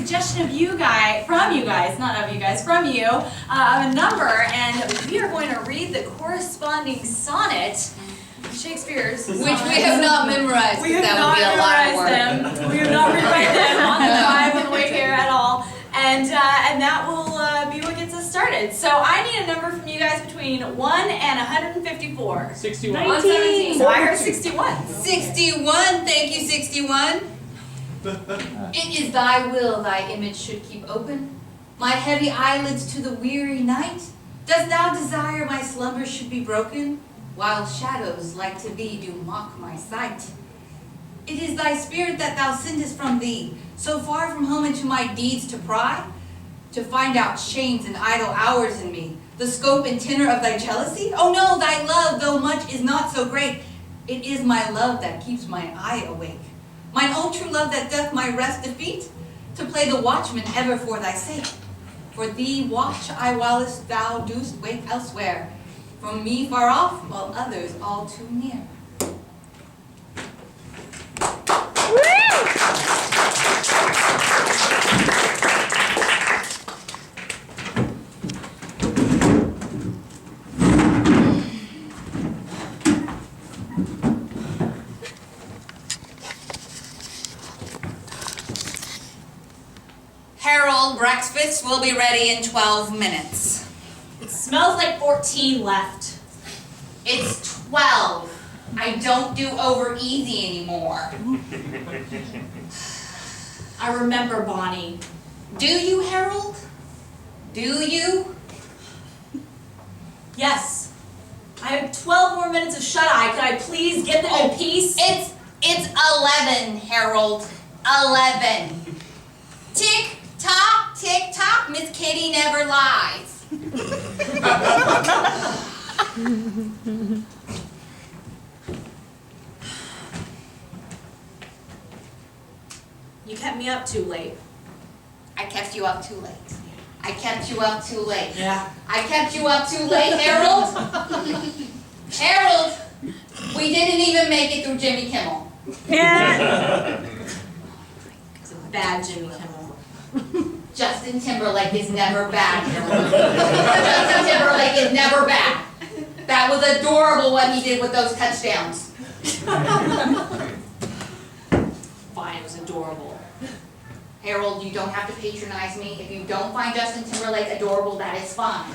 suggestion of you guys, from you guys, not of you guys, from you, a number, and we are going to read the corresponding sonnet, Shakespeare's sonnet. Which we have not memorized. We have not memorized them. We have not rewritten them on the drive on the way here at all. And that will be what gets us started. So I need a number from you guys between 1 and 154. 61. 117. So I heard 61. 61. Thank you, 61. It is thy will thy image should keep open, my heavy eyelids to the weary night. Dost thou desire my slumbers should be broken, while shadows like to thee do mock my sight? It is thy spirit that thou sendest from thee, so far from home into my deeds to pry, to find out shames and idle hours in me, the scope and tenor of thy jealousy? Oh no, thy love, though much, is not so great. It is my love that keeps my eye awake, mine own true love that doth my rest defeat, to play the watchman ever for thy sake. For thee watch I whilst thou dost wake elsewhere, from me far off, while others all too near. Harold, breakfast will be ready in 12 minutes. It smells like 14 left. It's 12. I don't do over easy anymore. I remember, Bonnie. Do you, Harold? Do you? Yes. I have 12 more minutes of shut-eye. Could I please get them in peace? It's 11, Harold. 11. Tick-tock, tick-tock, Miss Kitty never lies. You kept me up too late. I kept you up too late. I kept you up too late. Yeah. I kept you up too late, Harold. Harold, we didn't even make it through Jimmy Kimmel. It's a bad Jimmy Kimmel. Justin Timberlake is never bad, Harold. Justin Timberlake is never bad. That was adorable what he did with those touchdowns. Fine, it was adorable. Harold, you don't have to patronize me. If you don't find Justin Timberlake adorable, that is fine.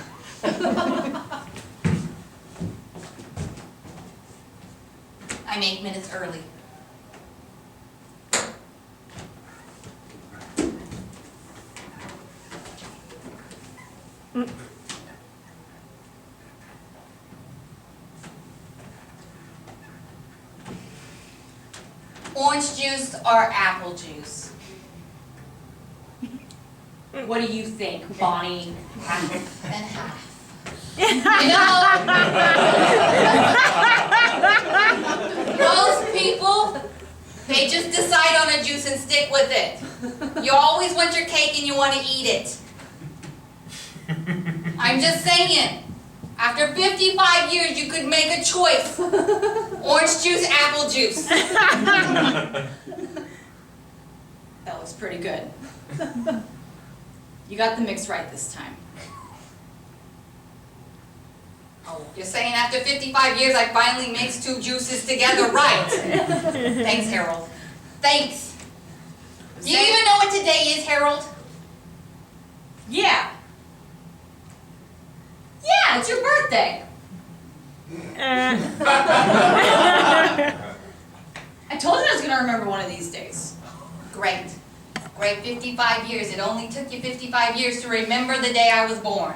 I'm 8 minutes early. Orange juice or apple juice? What do you think, Bonnie? Half and half. You know, most people, they just decide on a juice and stick with it. You always want your cake and you want to eat it. I'm just saying, after 55 years you could make a choice. Orange juice, apple juice. That was pretty good. You got the mix right this time. Oh, you're saying after 55 years I finally mixed two juices together right. Thanks, Harold. Thanks. Do you even know what today is, Harold? Yeah. Yeah, it's your birthday. I told you I was going to remember one of these days. Great. Great, 55 years. It only took you 55 years to remember the day I was born.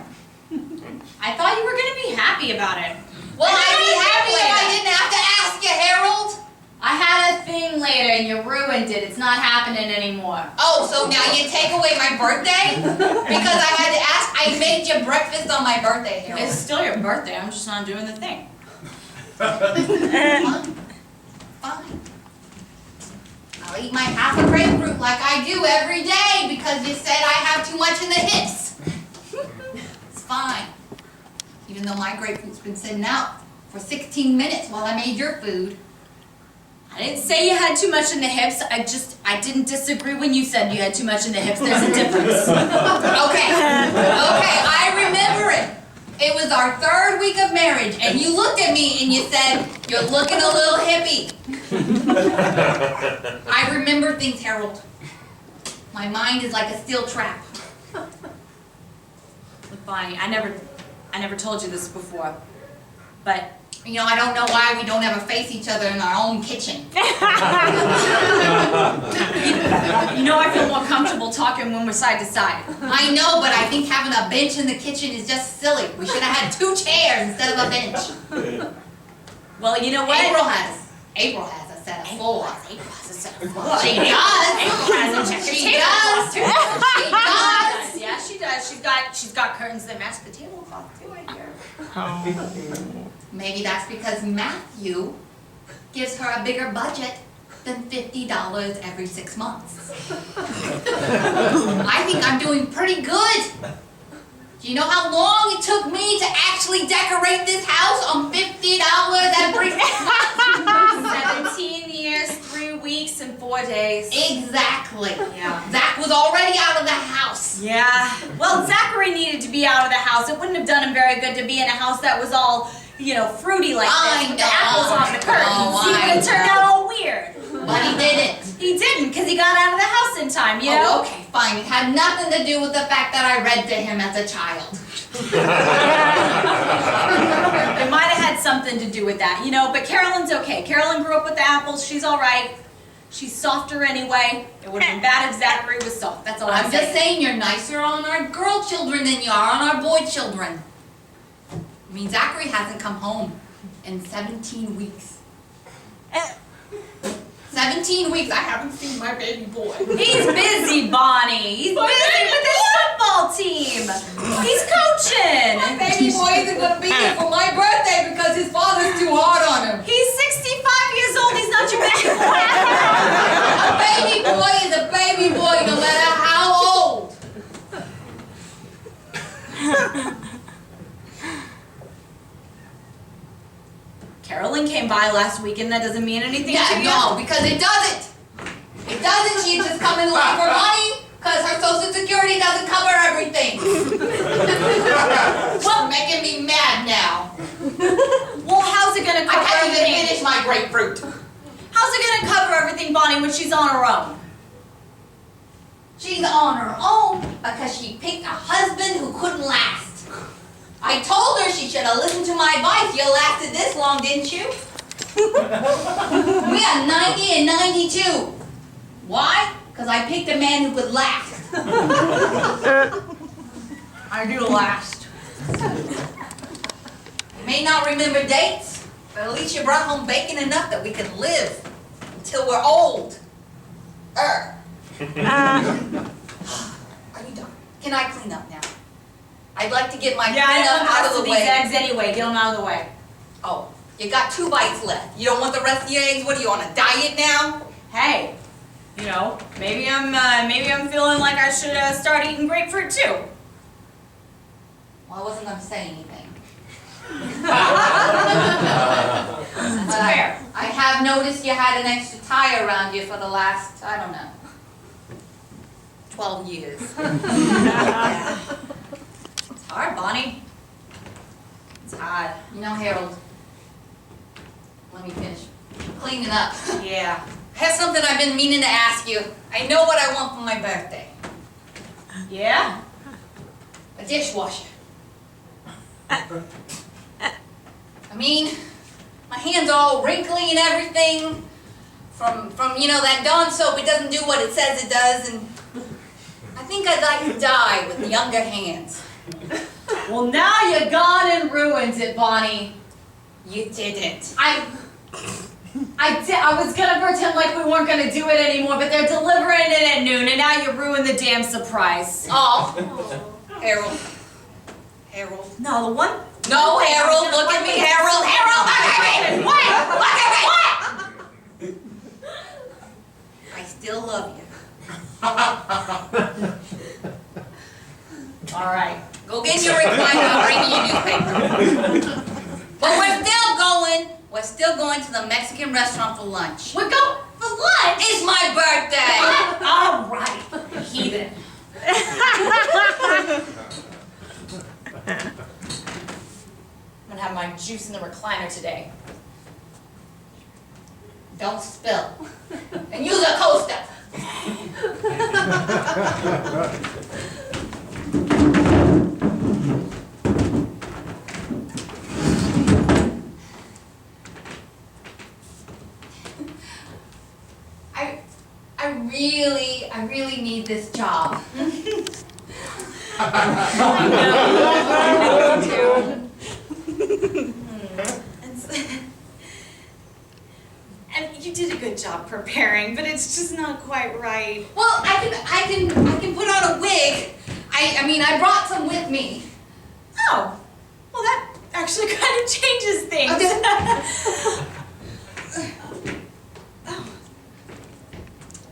I thought you were going to be happy about it. Well, I'd be happy if I didn't have to ask you, Harold. I had a thing later and you ruined it. It's not happening anymore. Oh, so now you take away my birthday? Because I had to ask. I made you breakfast on my birthday, Harold. It's still your birthday. I'm just not doing the thing. Fine. Fine. I'll eat my half a grapefruit like I do every day because you said I have too much in the hips. It's fine. Even though my grapefruit's been sitting out for 16 minutes while I made your food, I didn't say you had too much in the hips. I didn't disagree when you said you had too much in the hips. There's a difference. Okay, I remember it. It was our 3rd week of marriage, and you looked at me and you said, "You're looking a little hippie." I remember things, Harold. My mind is like a steel trap. Look, Bonnie, I never told you this before, but You know, I don't know why we don't ever face each other in our own kitchen. you know I feel more comfortable talking when we're side to side. I know, but I think having a bench in the kitchen is just silly. We should have had 2 chairs instead of a bench. Well, you know what? April has a set of 4. April has a set of 4. She does. April has a checker She table does. cloth, too. She does. Yeah, she does. She's got curtains that match the tablecloth too, I hear. Maybe that's because Matthew gives her a bigger budget than $50 every 6 months. I think I'm doing pretty good. Do you know how long it took me to actually decorate this house on $50 every 6 months? 17 years, 3 weeks, and 4 days. Exactly. Yeah. Zach was already out of the house. Yeah. Well, Zachary needed to be out of the house. It wouldn't have done him very good to be in a house that was all, fruity like this, with the apples on the curtains. He would have turned out all weird. But he didn't. He didn't, because he got out of the house in time, you know? Oh, okay, fine. It had nothing to do with the fact that I read to him as a child. It might have had something to do with that, but Carolyn's okay. Carolyn grew up with the apples. She's all right. She's softer anyway. It would have been bad if Zachary was soft. That's all I'm saying. I'm just saying you're nicer on our girl children than you are on our boy children. I mean, Zachary hasn't come home in 17 weeks. 17 weeks, I haven't seen my baby boy. He's busy, Bonnie. He's busy with his football team. He's coaching. My baby boy isn't going to be here for my birthday because his father's too hard on him. He's 65 years old. He's not your baby boy. A baby boy is a baby boy no matter how old. Carolyn came by last week, and that doesn't mean anything to you? No, because it doesn't. It doesn't. She's just coming looking for money because her Social Security doesn't cover everything. Well, making me mad now. Well, how's it going to cover I can't even everything? finish my grapefruit. How's it going to cover everything, Bonnie, when she's on her own? She's on her own because she picked a husband who couldn't last. I told her she should have listened to my advice. You lasted this long, didn't you? We are 90 and 92. Why? Because I picked a man who could last. I do last. You may not remember dates, but at least you brought home bacon enough that we could live until we're old. Are you done? Can I clean up now? I'd like to get my cleanup out of the way. These eggs anyway. Get them out of the way. Oh, you got 2 bites left. You don't want the rest of your eggs? What are you, on a diet now? Hey, maybe I'm feeling like I should start eating grapefruit too. Well, I wasn't going to say anything. That's fair. I have noticed you had an extra tie around you for the last, 12 years. Yeah. It's hard, Bonnie. It's hard. You know, Harold, let me finish cleaning up. Yeah. I have something I've been meaning to ask you. I know what I want for my birthday. Yeah? A dishwasher. I mean, my hands are all wrinkly and everything from that Dawn soap. It doesn't do what it says it does, and I think I'd like to die with younger hands. Well, now you gone and ruined it, Bonnie. You didn't. I was gonna pretend like we weren't gonna do it anymore, but they're delivering it at noon, and now you ruined the damn surprise. Oh, Harold. Harold. No, the one. No, Harold, look at me, Harold. Harold, look at me. What? Look at me. What? I still love you. All right. Go get your recliner. I'll bring you your newspaper. But we're was still going to the Mexican restaurant for lunch. We're going for lunch. It's my birthday! All right, heathen. I'm gonna have my juice in the recliner today. Don't spill. And use a coaster. I really need this job. I know too. And you did a good job preparing, but it's just not quite right. Well, I can put on a wig. I mean, I brought some with me. Oh, well that actually kind of changes things.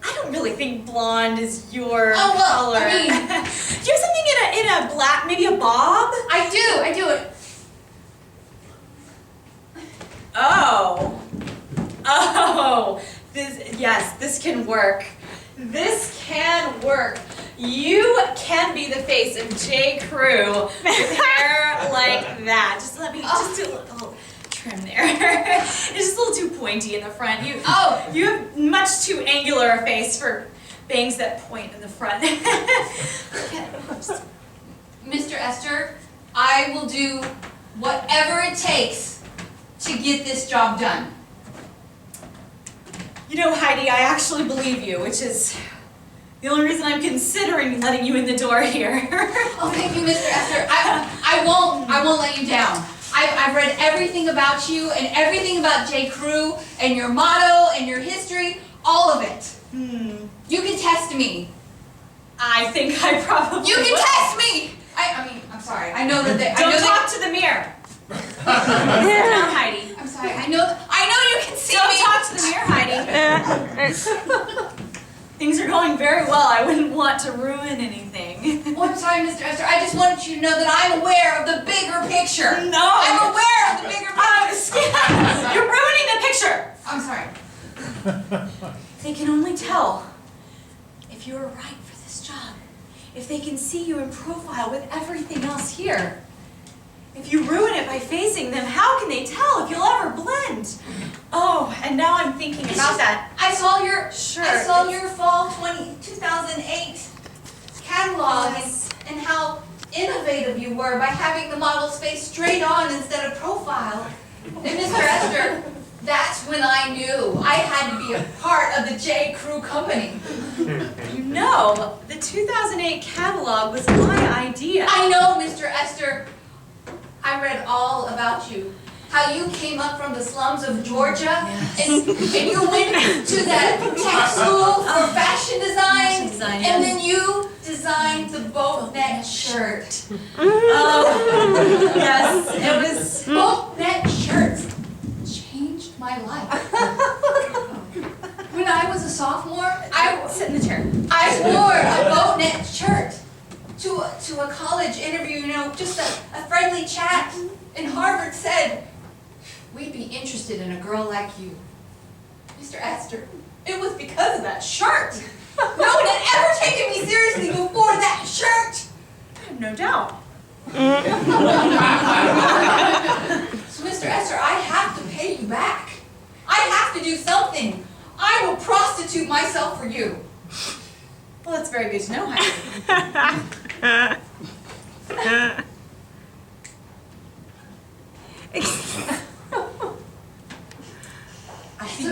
I don't really think blonde is your color. I mean, do you have something in a black, maybe a bob? I do it. Oh, this can work. This can work. You can be the face of J. Crew with hair like that. Just let me, just do a little trim there. It's just a little too pointy in the front. You have much too angular a face for bangs that point in the front. Mr. Esther, I will do whatever it takes to get this job done. You know, Heidi, I actually believe you, which is the only reason I'm considering letting you in the door here. Oh, thank you, Mr. Esther. I won't let you down. I've read everything about you and everything about J. Crew and your motto and your history, all of it. You can test me. I think I probably You can will. test me! I mean, I'm sorry. I know that they... Don't talk to the mirror. Sit down, Heidi. I'm sorry. I know you can see Don't me. talk to the mirror, Heidi. Things are going very well. I wouldn't want to ruin anything. Oh, I'm sorry, Mr. Esther. I just wanted you to know that I'm aware of the bigger picture. No. I'm aware of the bigger picture. You're ruining the picture. I'm sorry. They can only tell if you're right for this job. If they can see you in profile with everything else here. If you ruin it by facing them, how can they tell if you'll ever blend? Oh, and now I'm thinking about that. I saw your fall 2008 catalog and how innovative you were by having the models face straight on instead of profile. And Mr. Esther, that's when I knew I had to be a part of the J. Crew company. You know, the 2008 catalog was my idea. I know, Mr. Esther. I read all about you. How you came up from the slums of Georgia and you went to that tech school for fashion design, and then you designed the boat neck shirt. Yes, it was... Boat neck shirts changed my life. When I was a sophomore, Sit in the chair. I wore a boat neck shirt to a college interview, you know, just a friendly chat. And Harvard said, we'd be interested in a girl like you. Mr. Esther, it was because of that shirt. No one had ever taken me seriously before that shirt. I have no doubt. So, Mr. Esther, I have to pay you back. I have to do something. I will prostitute myself for you. Well, that's very good to know, Heidi. It's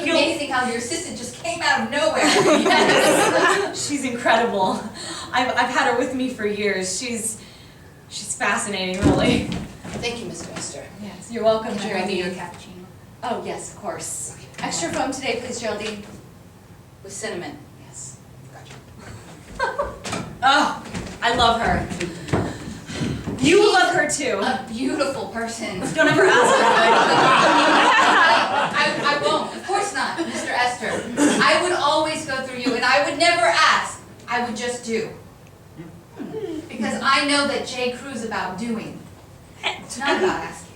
amazing how your assistant just came out of nowhere. Yes. She's incredible. I've had her with me for years. She's fascinating, really. Thank you, Mr. Esther. Yes, you're welcome, Can I bring you a Geraldine. cappuccino? Oh, yes, of course. Extra foam today, please, Geraldine. With cinnamon. Yes. Oh, I love her. You will love her too. A beautiful person. Don't ever ask her. I won't. Of course not, Mr. Esther. I would always go through you, and I would never ask. I would just do. Because I know that J. Crew's about doing. It's not about asking.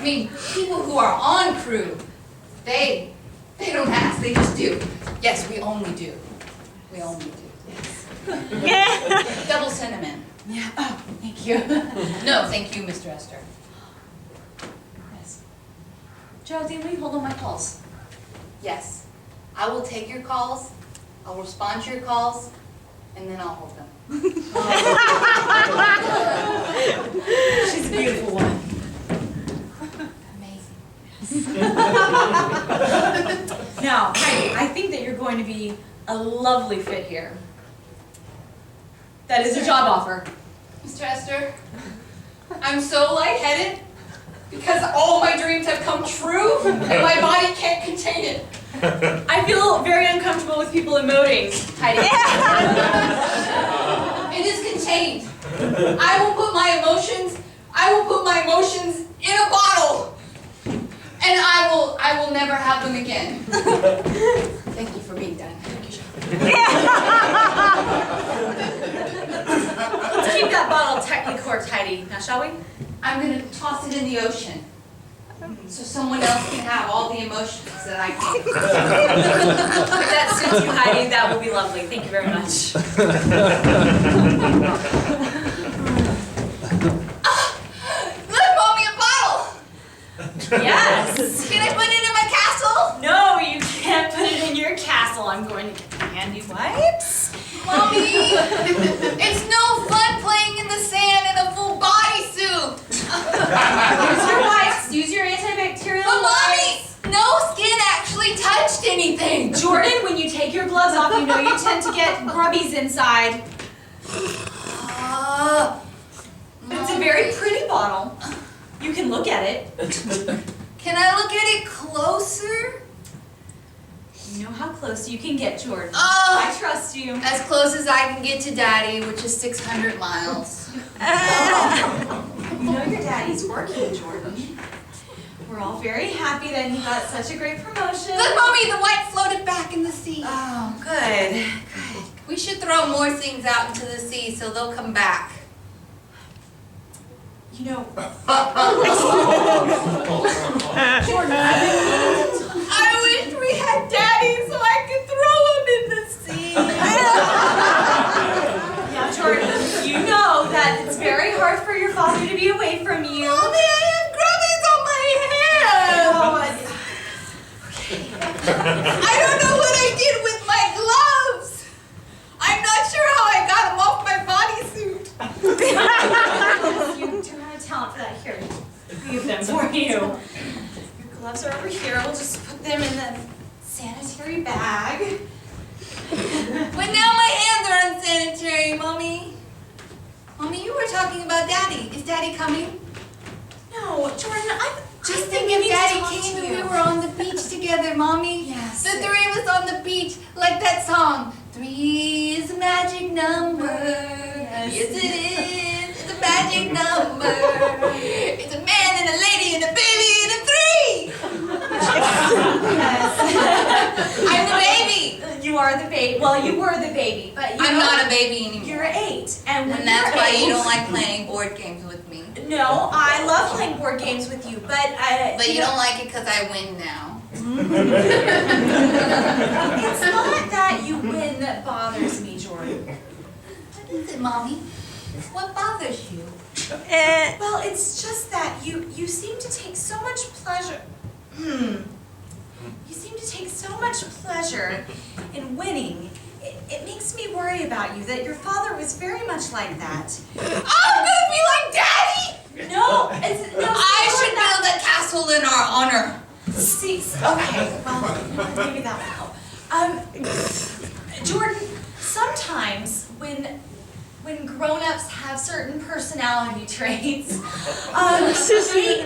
mean, people who are on crew, they don't ask, they just do. Yes, we only do. We only do, yes. Double cinnamon. Yeah, oh, thank you. No, thank you, Mr. Esther. Yes. Geraldine, will you hold on my calls? Yes, I will take your calls, I'll respond to your calls, and then I'll hold them. She's a beautiful woman. Amazing. Now, Heidi, I think that you're going to be a lovely fit here. That is a job offer. Mr. Esther, I'm so lightheaded because all my dreams have come true and my body can't contain it. I feel very uncomfortable with people emoting, Heidi. It is contained. I will put my emotions in a bottle. And I will never have them again. Thank you for being done. Thank you. Let's keep that bottle tightly corked, Heidi. Now, shall we? I'm gonna toss it in the ocean. So someone else can have all the emotions that I can. If that suits you, Heidi, that would be lovely. Thank you very much. Look, Mommy, a bottle! Yes. Can I put it in my castle? No, you can't put it in your castle. I'm going to get the handy wipes. Mommy, it's no fun playing in the sand in a full bodysuit. Use your wipes. Use your antibacterial But Mommy, wipes. no skin actually touched anything. Jordan, when you take your gloves off, you know you tend to get grubbies inside. It's a very pretty bottle. You can look at it. Can I look at it closer? You know how close you can get, Jordan. Oh. I trust you. As close as I can get to Daddy, which is 600 miles. You know your daddy's working, Jordan. We're all very happy that he got such a great promotion. Look, Mommy, the white floated back in the sea. Oh, good. We should throw more things out into the sea so they'll come back. You know, Jordan, I wish we had Daddy so I could throw him in the sea. now, Jordan, you know that it's very hard for your father to be away from you. Mommy, I have grubbies on my hands. I don't know what I did with my gloves. I'm not sure how I got them off my bodysuit. You do have a talent for that. Here, leave them for you. Your gloves are over here. We'll just put them in the sanitary bag. But now my hands are unsanitary, Mommy. Mommy, you were talking about Daddy. Is Daddy coming? No, Jordan, I'm Just think think we if need to Daddy talk came to and you. we were on the beach together, Mommy. Yes. The three of us on the beach, like that song. 3 is a magic number. Yes. Yes, it is. It's a magic number. It's a man and a lady and a baby and a 3. I'm the baby. You are the baby. Well, you were the baby, but I'm not a baby anymore. You're 8, and when And that's you're why 8, you don't like playing board games with me. No, I love playing board games with you, but But you don't like it because I win now. It's not that you win that bothers me, Jordan. What is it, Mommy? What bothers you? Well, it's just that you seem to take so much pleasure. You seem to take so much pleasure in winning. It makes me worry about you that your father was very much like that. I'm gonna be like Daddy! No, I should build a castle in our honor. See, okay, well, maybe that will help. Jordan, sometimes when grown-ups have certain personality traits,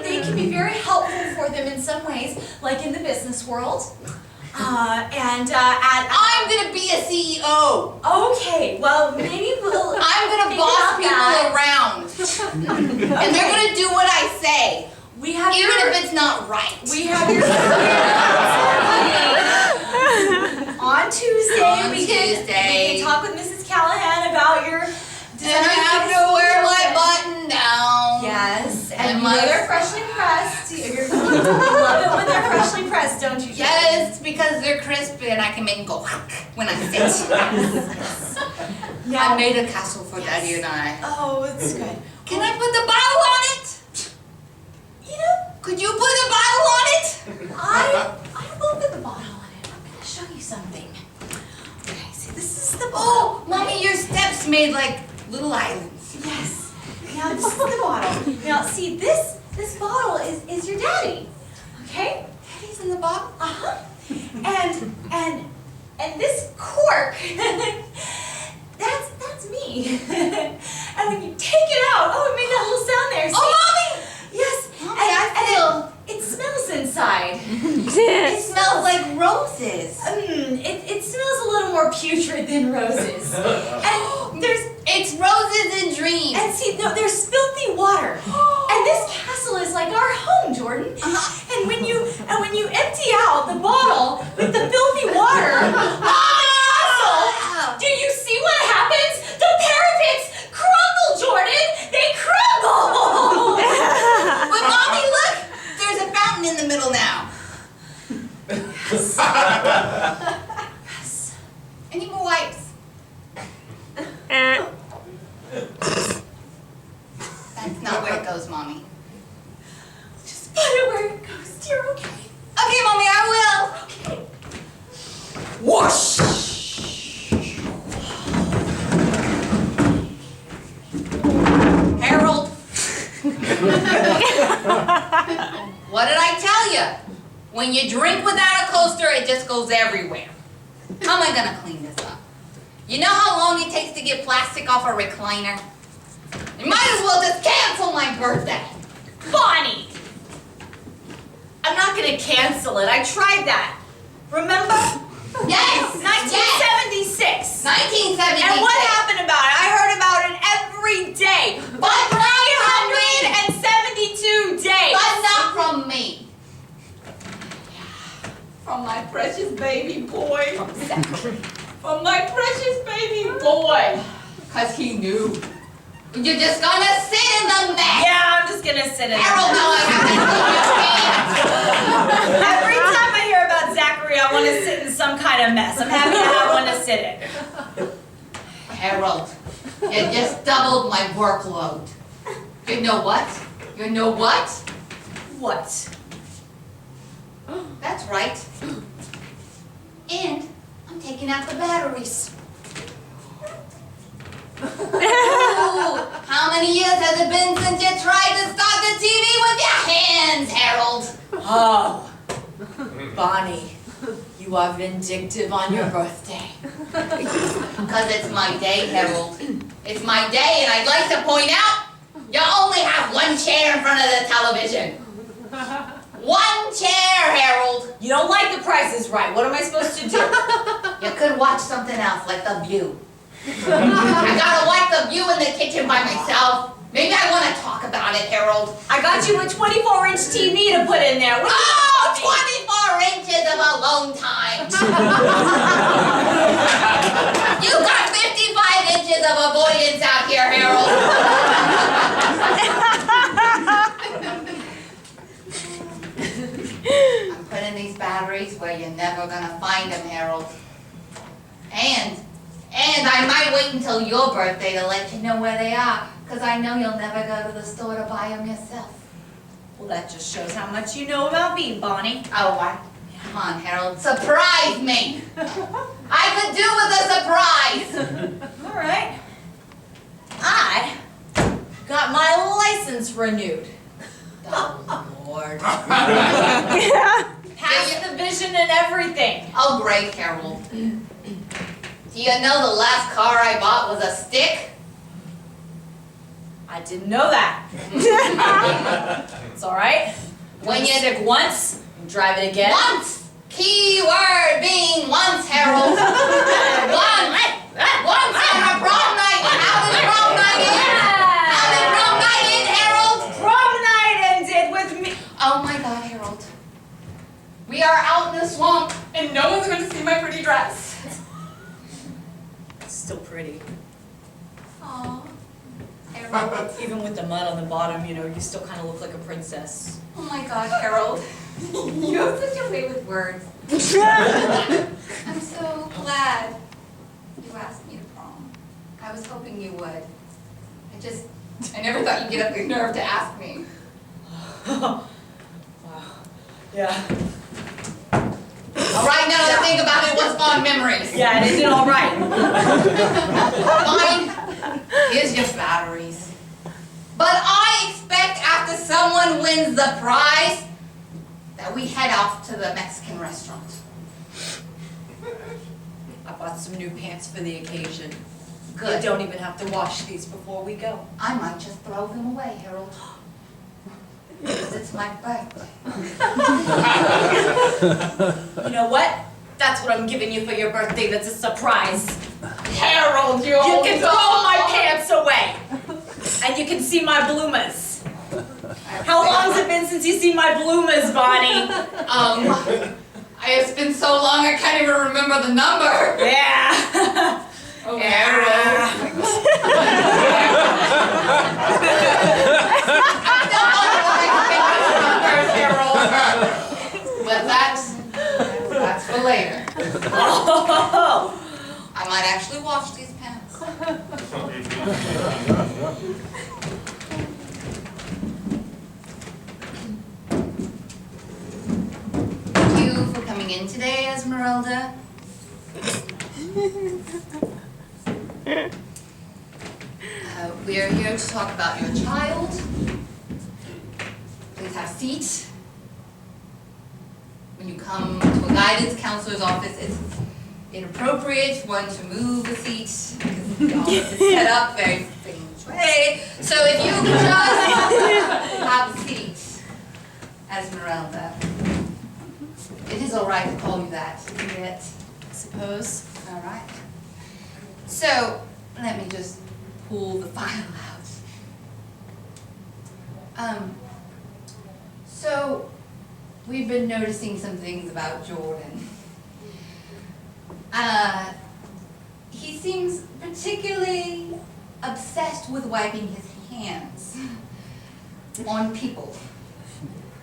they can be very helpful for them in some ways, like in the business world. I'm gonna be a CEO. Okay, well, maybe we'll... I'm gonna think boss about that. people around. And they're gonna do what I say. We have Even your, if it's not right. we have your on Tuesday. On we Tuesday. can talk with Mrs. Callahan about your. And I have to wear my button down. Yes, and And my my are fresh and pressed. Your because they're crisp and I can make them go when I sit. Now, I made a castle for Daddy and I. oh, it's good. Can I put the bottle on it? You know, Could you put a bottle on it? I will put the bottle on it. I'm gonna show you something. Okay, see, this is the bottle. Oh, Mommy, your steps made like little islands. Yes. Now this is the bottle. Now see, this bottle is your daddy. Okay? Daddy's in the bottle? Uh-huh. And this cork, that's me. And when you take it out, oh, it made that little sound there. See? Oh, Mommy! Yes. Mommy, I feel. It smells inside. It smells like roses. It smells a little more putrid than roses. And It's roses and dreams. and see, no, there's filthy water. And this castle is like our home, Jordan. And when you empty out the bottle with the filthy water on the castle, do you see what happens? The parapets crumble, Jordan. They crumble. But Mommy, look! There's a fountain in the middle now. Yes. Any more wipes? That's not where it goes, Mommy. Just put it where it goes, dear. Okay. Okay, Mommy, I will. Okay. Whoosh. Harold. What did I tell you? When you drink without a coaster, it just goes everywhere. How am I gonna clean this up? You know how long it takes to get plastic off a recliner? You might as well just cancel my birthday. Bonnie! I'm not gonna cancel it. I tried that. Remember? Yes! 1976. 1976. And what happened about it? I heard about it every day. But not from me! 372 days. But not from me. From my precious baby boy. From my precious baby boy. Cause he knew. You're just gonna sit in the mess. Yeah, I'm just gonna sit in it. Harold, no, I haven't. Every time I hear about Zachary, I want to sit in some kind of mess. I'm happy to have one to sit in. Harold, you just doubled my workload. You know what? You know what? What? That's right. And I'm taking out the batteries. Ooh, how many years has it been since you tried to start the TV with your hands, Harold? Oh, Bonnie, you are vindictive on your birthday. Because it's my day, Harold. It's my day, and I'd like to point out, you only have one chair in front of the television. One chair, Harold. You don't like The Price is Right. What am I supposed to do? You could watch something else, like The View. I gotta watch The View in the kitchen by myself. Maybe I want to talk about it, Harold. I got you a 24-inch TV to put in there. What Oh, 24 inches of alone time. You got 55 inches of avoidance out here, Harold. I'm putting these batteries where you're never gonna find them, Harold. And I might wait until your birthday to let you know where they are, because I know you'll never go to the store to buy them yourself. Well, that just shows how much you know about me, Bonnie. Oh, what? Come on, Harold, surprise me! I could do with a surprise! All right. I got my license renewed. Oh, Lord. Passed the vision and everything. Oh, great, Harold. Do you know the last car I bought was a stick? I didn't know that. It's all right. When you stick once, drive it again. once! Key word being once, Harold. Once! Once on a prom night! How did prom night end? How did prom night end, Harold? Prom night ended with me. Oh my God, Harold. We are out in the swamp, and no one's going to see my pretty dress. It's still pretty. Aw, Harold. Even with the mud on the bottom, you know, you still kind of look like a princess. Oh my God, Harold. You have such a way with words. I'm so glad you asked me to prom. I was hoping you would. I never thought you'd get up the nerve to ask me. Wow. Yeah. All right, now that I think about it, what's fond memories? Yeah, it did all right. Fine. Here's your flatteries. But I expect after someone wins the prize that we head off to the Mexican restaurant. I bought some new pants for the occasion. Good. You don't even have to wash these before we go. I might just throw them away, Harold. Because it's my birthday. You know what? That's what I'm giving you for your birthday. That's a surprise. Harold, you can throw my pants away. And you can see my bloomers. How long's it been since you seen my bloomers, Bonnie? It's been so long I can't even remember the number. Yeah. Oh, Yeah. But that's for later. Oh. I might actually wash these pants. Thank you for coming in today, Esmeralda. We are here to talk about your child. Please have a seat. When you come to a guidance counselor's office, it's inappropriate for one to move a seat because the office is set up very strange way. So if you could just have a seat, Esmeralda. It is all right to call you that, isn't it? I suppose. All right. So let me just pull the file out. So we've been noticing some things about Jordan. He seems particularly obsessed with wiping his hands on people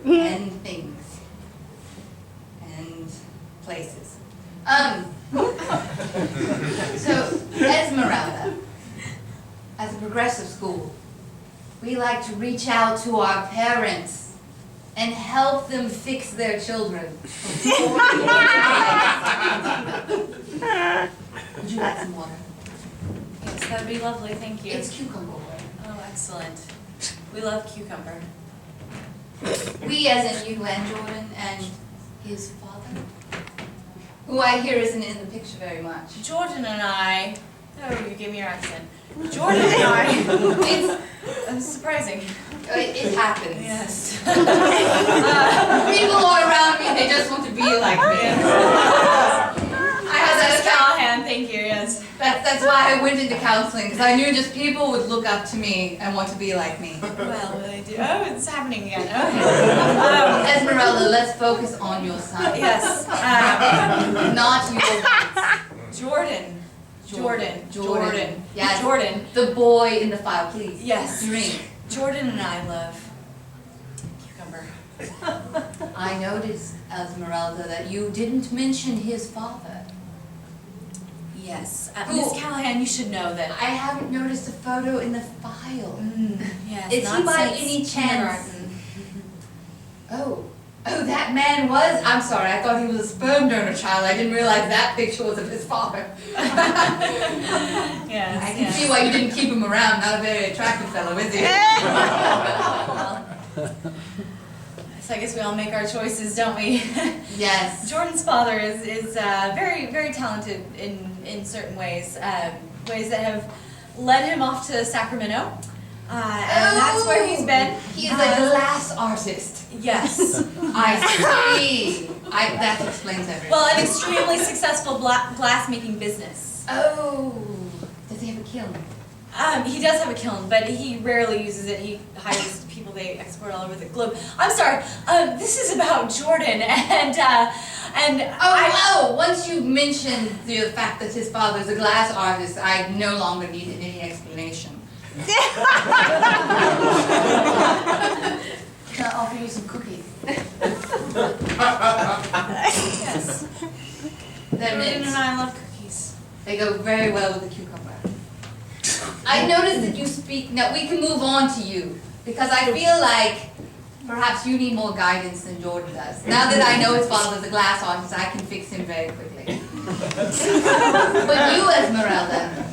and things and places. So Esmeralda, as a progressive school, we like to reach out to our parents and help them fix their children. Would you like some water? Yes, that'd be lovely, thank you. It's cucumber water. Oh, excellent. We love cucumber. We, as in you and Jordan and his father, who I hear isn't in the picture very much. Jordan and I, oh, you gave me your accent. Jordan and I, it's surprising. It happens. Yes. People are around me, they just want to be like me. I have That's that Callahan, thank you, yes. That's why I went into counseling, because I knew just people would look up to me and want to be like me. Well, they do. Oh, it's happening again. Okay. Esmeralda, let's focus on your son. Yes. Not your wife. Jordan. Yes. Jordan. The boy in the file, please. Yes. Drink. Jordan and I love cucumber. I noticed, Esmeralda, that you didn't mention his father. Yes. Who? Miss Callahan, you should know that. I haven't noticed a photo in the file. Yes. Is not he by since any chance? kindergarten. Oh, that man was, I'm sorry, I thought he was a sperm donor child. I didn't realize that picture was of his father. Yes. I can see why you didn't keep him around. Not a very attractive fellow, is he? So I guess we all make our choices, don't we? Yes. Jordan's father is very, very talented in certain ways, ways that have led him off to Sacramento, and that's where he's been. He is a glass artist. Yes. I see. That explains everything. Well, an extremely successful glass making business. Oh, does he have a kiln? He does have a kiln, but he rarely uses it. He hires people they export all over the globe. I'm sorry. This is about Jordan, and Once you mentioned the fact that his father is a glass artist, I no longer needed any explanation. Can I offer you some cookies? They go very well with the cucumber. I noticed that you speak, now we can move on to you, because I feel like perhaps you need more guidance than Jordan does. Now that I know his father's a glass artist, I can fix him very quickly. But you, Esmeralda,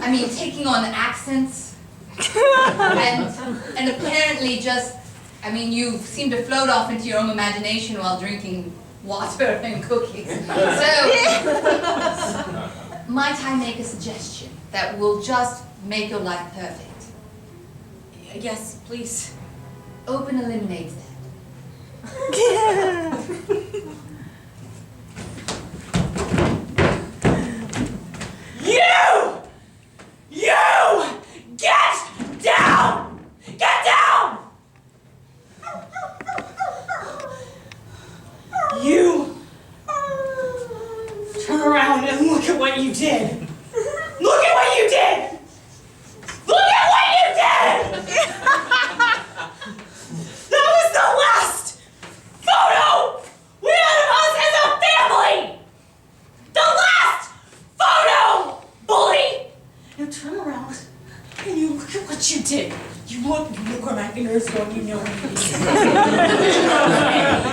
I mean, taking on accents, and apparently just, I mean, you seem to float off into your own imagination while drinking water and cookies. So, might I make a suggestion that will just make your life perfect? Yes, please. Open a lemonade stand. You! Get down! Get down! You! Turn around and look at what you did! Look at what you did! Look at what you did! That was the last photo we had of us as a family! The last photo, bully! Now turn around and you look at what you did. You look where my fingers go and you know what you did.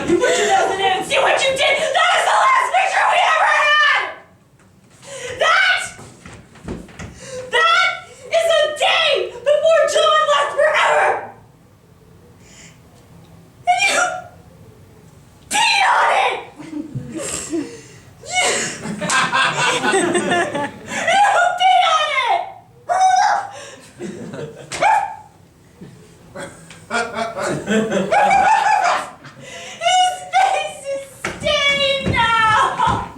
You put your nose in it and see what you did. That is the last picture we ever had! That is a day before John left forever! And you peed on it! You peed on it! His face is stained now!